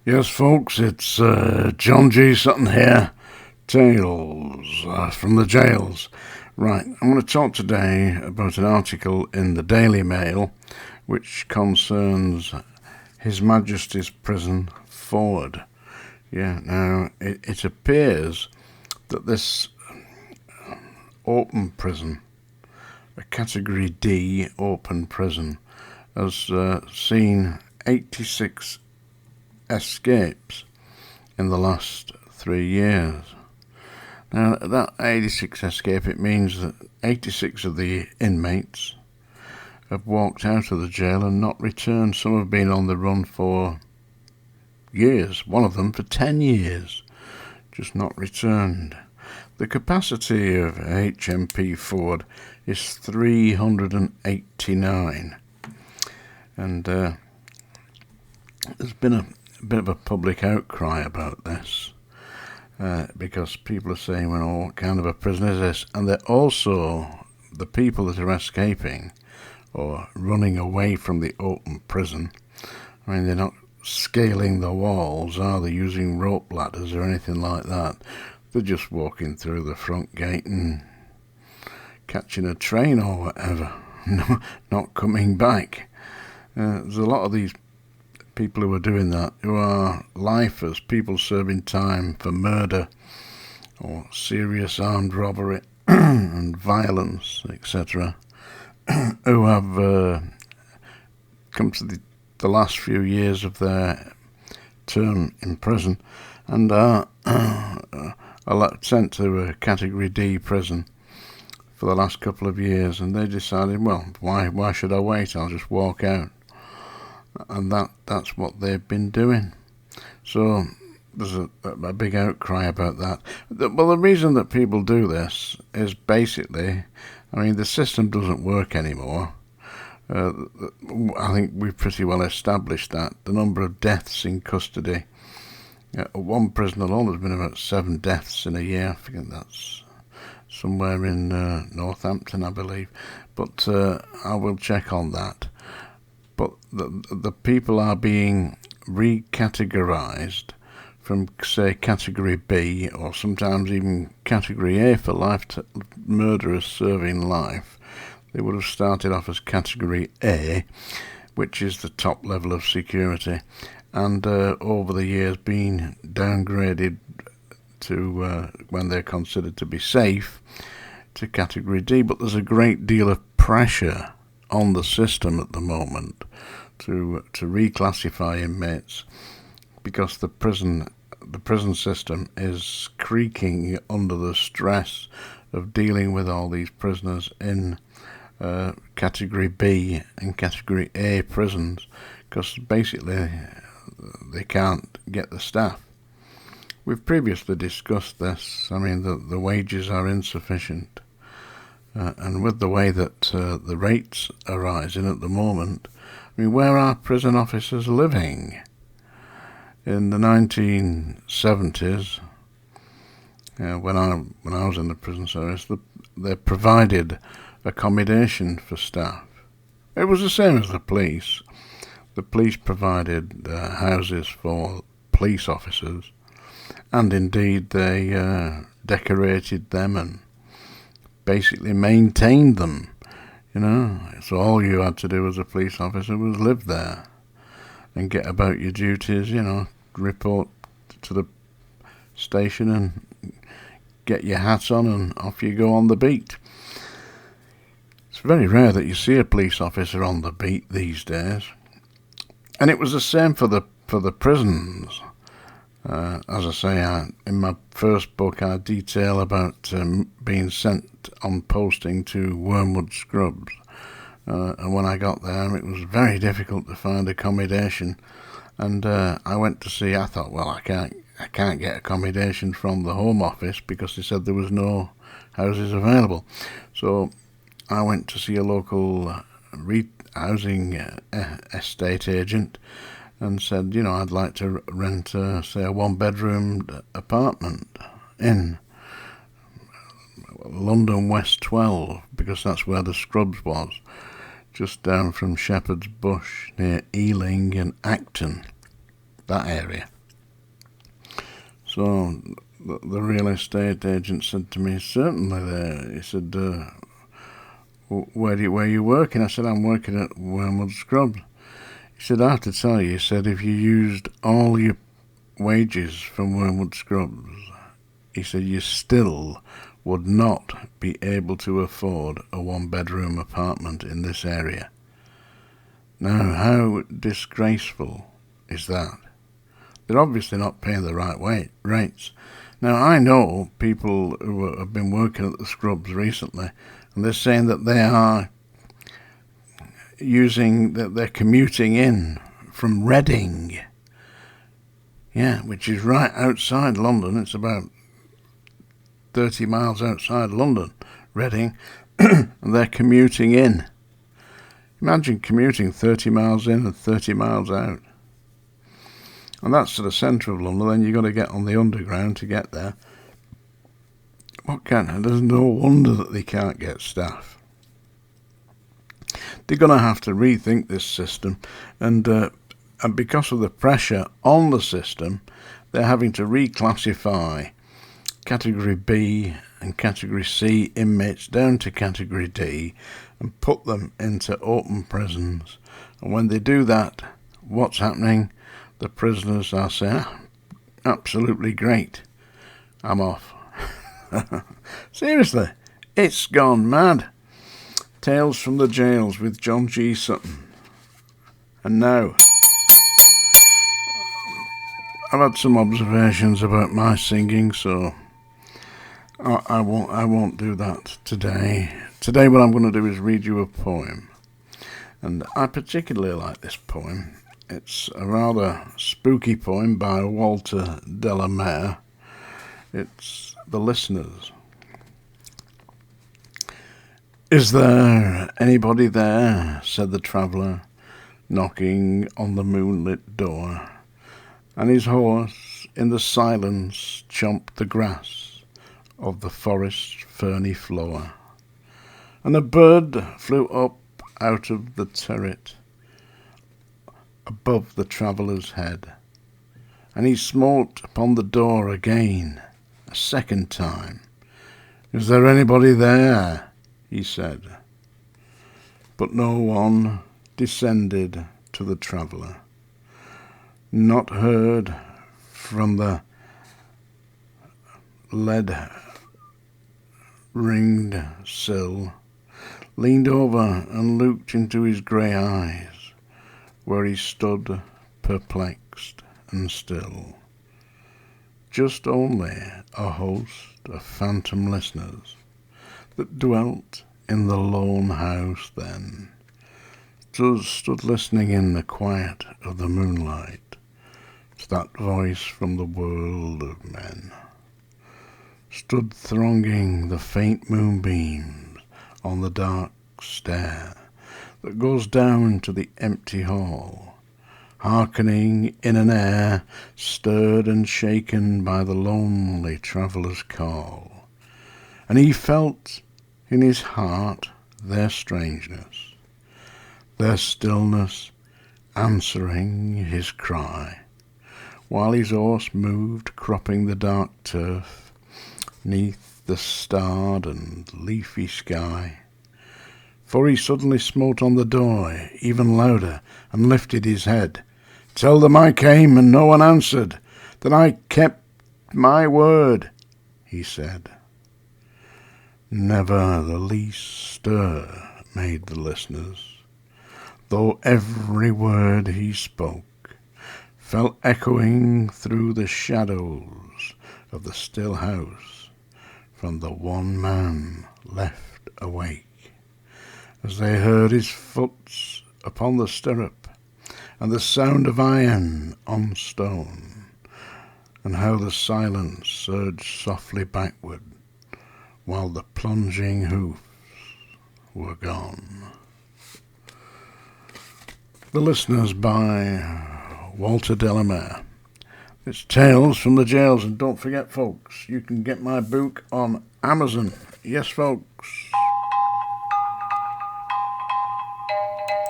Yes, folks, it's John G. Sutton here. Tales from the jails. Right, I'm going to talk today about an article in the Daily Mail which concerns His Majesty's Prison Forward. Yeah, now it appears that this open prison, a Category D open prison, has seen 86 escapes in the last 3 years. Now, that 86 escape, it means that 86 of the inmates have walked out of the jail and not returned. Some have been on the run for years, one of them for 10 years, just not returned. The capacity of HMP Forward is 389, and there's been a bit of a public outcry about this because people are saying, well, what kind of a prison is this? And they're also, the people that are escaping or running away from the open prison, I mean, they're not scaling the walls, are they, using rope ladders or anything like that? They're just walking through the front gate and catching a train or whatever, not coming back. There's a lot of these people who are doing that, who are lifers, people serving time for murder or serious armed robbery and violence, etc., who have come to the last few years of their term in prison and are sent to a Category D prison for the last couple of years, and they decided, well, why should I wait? I'll just walk out. And that's what they've been doing. So there's a big outcry about that. Well, the reason that people do this is basically, I mean, the system doesn't work anymore. I think we've pretty well established that. The number of deaths in custody, one prison alone, there's been about 7 deaths in a year. I think that's somewhere in Northampton, I believe. But I will check on that. But the people are being recategorized from, say, Category B or sometimes even Category A for murderers serving life. They would have started off as Category A, which is the top level of security, and over the years been downgraded to, when they're considered to be safe, to Category D. But there's a great deal of pressure on the system at the moment to reclassify inmates because the prison system is creaking under the stress of dealing with all these prisoners in Category B and Category A prisons, because basically they can't get the staff. We've previously discussed this. I mean, the wages are insufficient. And with the way that the rates are rising at the moment, I mean, where are prison officers living? In the 1970s, when I was in the prison service, they provided accommodation for staff. It was the same as the police. The police provided houses for police officers, and indeed they decorated them and basically maintained them, So all you had to do as a police officer was live there and get about your duties, report to the station and get your hat on and off you go on the beat. It's very rare that you see a police officer on the beat these days. And it was the same for the prisons. As I say, in my first book, I detail about being sent on posting to Wormwood Scrubs. And when I got there, it was very difficult to find accommodation. And I went to see, I thought, well, I can't get accommodation from the Home Office because they said there was no houses available. So I went to see a local housing estate agent and said, I'd like to rent, say, a 1-bedroom apartment in London West 12, because that's where the Scrubs was, just down from Shepherd's Bush, near Ealing and Acton. that area. So the real estate agent said to me, certainly there. He said, where are you working? I said, I'm working at Wormwood Scrubs. He said, I have to tell you, he said, if you used all your wages from Wormwood Scrubs, he said, you still would not be able to afford a 1-bedroom apartment in this area. Now, how disgraceful is that? They're obviously not paying the right rates. Now, I know people who have been working at the Scrubs recently, and they're saying that they are they're commuting in from Reading. Yeah, which is right outside London. It's about 30 miles outside London, Reading, and they're commuting in. Imagine commuting 30 miles in and 30 miles out. And that's to the centre of London, then you've got to get on the underground to get there. There's no wonder that they can't get staff. They're going to have to rethink this system, and because of the pressure on the system, they're having to reclassify Category B and Category C inmates down to Category D and put them into open prisons. And when they do that, what's happening? The prisoners are saying, absolutely great, I'm off. Seriously, it's gone mad. Tales from the Jails with John G. Sutton. And now, I've had some observations about my singing, so I won't do that today. Today what I'm going to do is read you a poem. And I particularly like this poem. It's a rather spooky poem by Walter Delamere. It's The Listeners. Is there anybody there? Said the traveller, knocking on the moonlit door. And his horse in the silence chomped the grass of the forest's ferny floor. And a bird flew up out of the turret above the traveller's head. And he smote upon the door again, a second time. Is there anybody there? He said. But no one descended to the traveller. Not heard from the lead-ringed sill, leaned over and looked into his grey eyes, where he stood perplexed and still. Just only a host of phantom listeners that dwelt in the lone house then, stood listening in the quiet of the moonlight to that voice from the world of men, stood thronging the faint moonbeams on the dark stair that goes down to the empty hall, hearkening in an air stirred and shaken by the lonely traveller's call. And he felt in his heart their strangeness, their stillness answering his cry, while his horse moved cropping the dark turf neath the starred and leafy sky. For he suddenly smote on the door even louder and lifted his head. Tell them I came and no one answered, that I kept my word, he said. Never the least stir made the listeners, though every word he spoke fell echoing through the shadows of the still house from the one man left awake, as they heard his foot upon the stirrup and the sound of iron on stone, and how the silence surged softly backward while the plunging hoofs were gone. The Listeners by Walter Delamere. It's Tales from the Jails, and don't forget, folks, you can get my book on Amazon. Yes, folks.